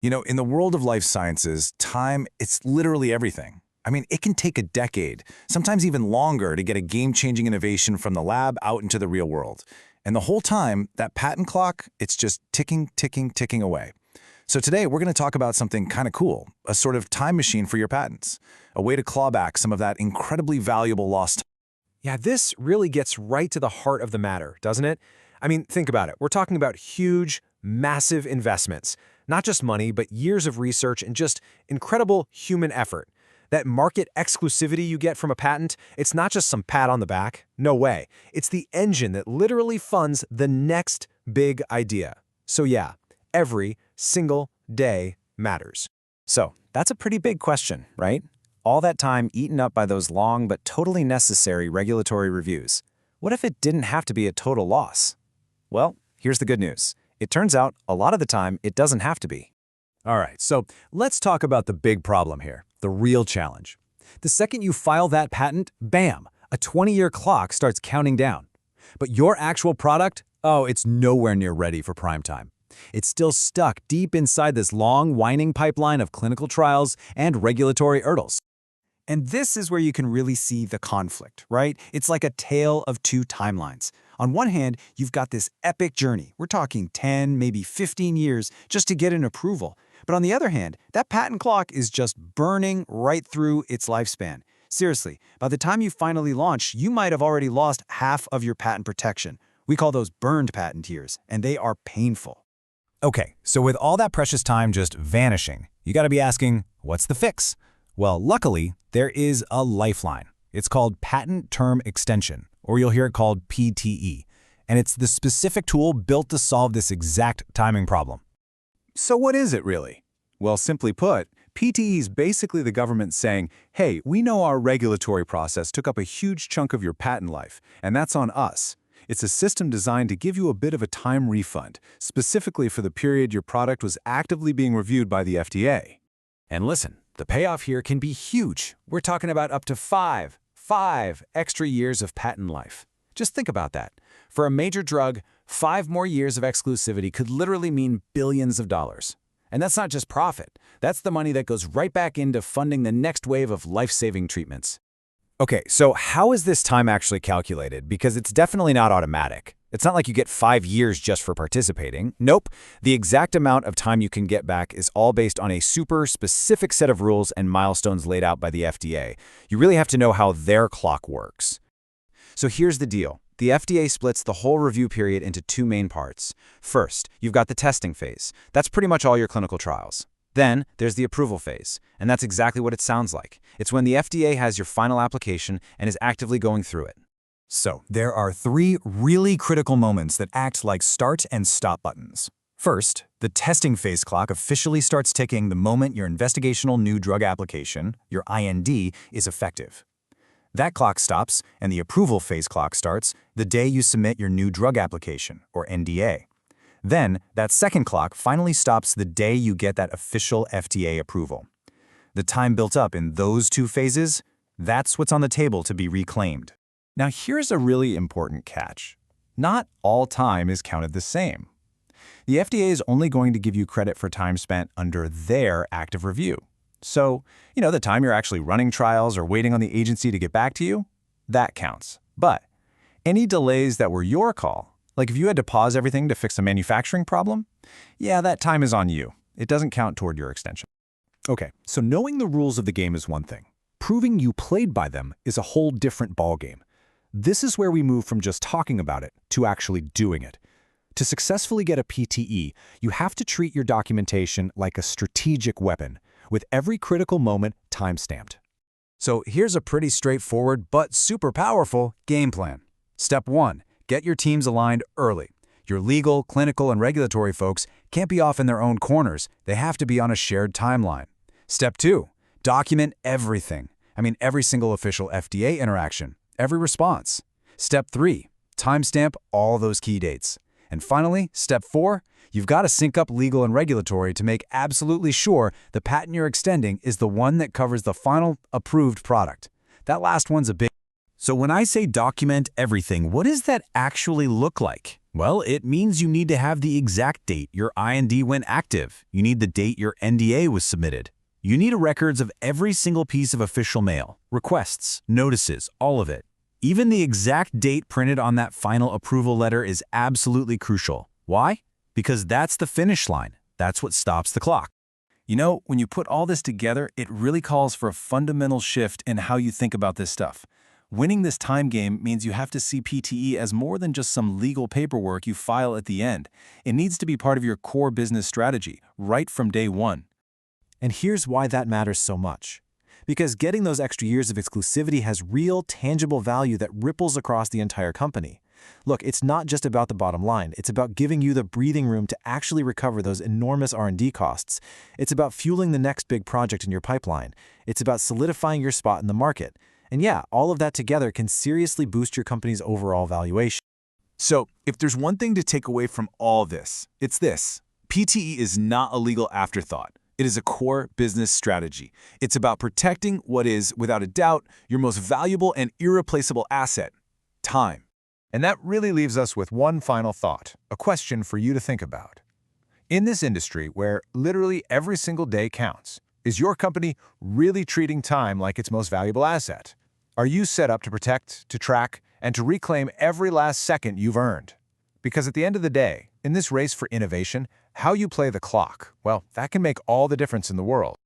You know, in the world of life sciences, time, it's literally everything. I mean, it can take a decade, sometimes even longer, to get a game-changing innovation from the lab out into the real world. And the whole time, that patent clock, it's just ticking, ticking, ticking away. So today, we're going to talk about something kind of cool, a sort of time machine for your patents, a way to claw back some of that incredibly valuable lost time. Yeah, this really gets right to the heart of the matter, doesn't it? I mean, think about it. We're talking about huge, massive investments. Not just money, but years of research and just incredible human effort. That market exclusivity you get from a patent, it's not just some pat on the back. No way. It's the engine that literally funds the next big idea. So yeah, every single day matters. So, that's a pretty big question, right? All that time eaten up by those long but totally necessary regulatory reviews. What if it didn't have to be a total loss? Well, here's the good news. It turns out, a lot of the time, it doesn't have to be. All right, so let's talk about the big problem here, the real challenge. The second you file that patent, bam, a 20-year clock starts counting down. But your actual product, oh, it's nowhere near ready for prime time. It's still stuck deep inside this long, winding pipeline of clinical trials and regulatory hurdles. And this is where you can really see the conflict, right? It's like a tale of two timelines. On one hand, you've got this epic journey. We're talking 10, maybe 15 years just to get an approval. But on the other hand, that patent clock is just burning right through its lifespan. Seriously, by the time you finally launch, you might have already lost half of your patent protection. We call those burned patent years, and they are painful. Okay, so with all that precious time just vanishing, you gotta be asking, what's the fix? Well, luckily, there is a lifeline. It's called Patent Term Extension, or you'll hear it called PTE, and it's the specific tool built to solve this exact timing problem. So what is it really? Well, simply put, PTE is basically the government saying, hey, we know our regulatory process took up a huge chunk of your patent life, and that's on us. It's a system designed to give you a bit of a time refund, specifically for the period your product was actively being reviewed by the FDA. And listen, the payoff here can be huge. We're talking about up to five extra years of patent life. Just think about that. For a major drug, 5 more years of exclusivity could literally mean billions of dollars. And that's not just profit. That's the money that goes right back into funding the next wave of life-saving treatments. Okay, so how is this time actually calculated? Because it's definitely not automatic. It's not like you get 5 years just for participating. Nope. The exact amount of time you can get back is all based on a super specific set of rules and milestones laid out by the FDA. You really have to know how their clock works. So here's the deal. The FDA splits the whole review period into 2 main parts. First, you've got the testing phase. That's pretty much all your clinical trials. Then, there's the approval phase, and that's exactly what it sounds like. It's when the FDA has your final application and is actively going through it. So, there are 3 really critical moments that act like start and stop buttons. First, the testing phase clock officially starts ticking the moment your investigational new drug application, your IND, is effective. That clock stops, and the approval phase clock starts the day you submit your new drug application, or NDA. Then, that second clock finally stops the day you get that official FDA approval. The time built up in those 2 phases, that's what's on the table to be reclaimed. Now here's a really important catch. Not all time is counted the same. The FDA is only going to give you credit for time spent under their active review. So, the time you're actually running trials or waiting on the agency to get back to you, that counts. But any delays that were your call, like if you had to pause everything to fix a manufacturing problem, yeah, that time is on you. It doesn't count toward your extension. Okay, so knowing the rules of the game is one thing. Proving you played by them is a whole different ballgame. This is where we move from just talking about it to actually doing it. To successfully get a PTE, you have to treat your documentation like a strategic weapon, with every critical moment time-stamped. So here's a pretty straightforward but super powerful game plan. Step 1, get your teams aligned early. Your legal, clinical, and regulatory folks can't be off in their own corners. They have to be on a shared timeline. Step 2, document everything. Every single official FDA interaction, every response. Step 3, timestamp all those key dates. And finally, step 4, you've got to sync up legal and regulatory to make absolutely sure the patent you're extending is the one that covers the final approved product. That last one's a big. So when I say document everything, what does that actually look like? Well, it means you need to have the exact date your IND went active. You need the date your NDA was submitted. You need records of every single piece of official mail, requests, notices, all of it. Even the exact date printed on that final approval letter is absolutely crucial. Why? Because that's the finish line. That's what stops the clock. You know, when you put all this together, it really calls for a fundamental shift in how you think about this stuff. Winning this time game means you have to see PTE as more than just some legal paperwork you file at the end. It needs to be part of your core business strategy, right from day one. And here's why that matters so much. Because getting those extra years of exclusivity has real, tangible value that ripples across the entire company. Look, it's not just about the bottom line. It's about giving you the breathing room to actually recover those enormous R&D costs. It's about fueling the next big project in your pipeline. It's about solidifying your spot in the market. And yeah, all of that together can seriously boost your company's overall valuation. So, if there's one thing to take away from all this, it's this. PTE is not a legal afterthought. It is a core business strategy. It's about protecting what is, without a doubt, your most valuable and irreplaceable asset, time. And that really leaves us with one final thought, a question for you to think about. In this industry where literally every single day counts, is your company really treating time like its most valuable asset? Are you set up to protect, to track, and to reclaim every last second you've earned? Because at the end of the day, in this race for innovation, how you play the clock, well, that can make all the difference in the world.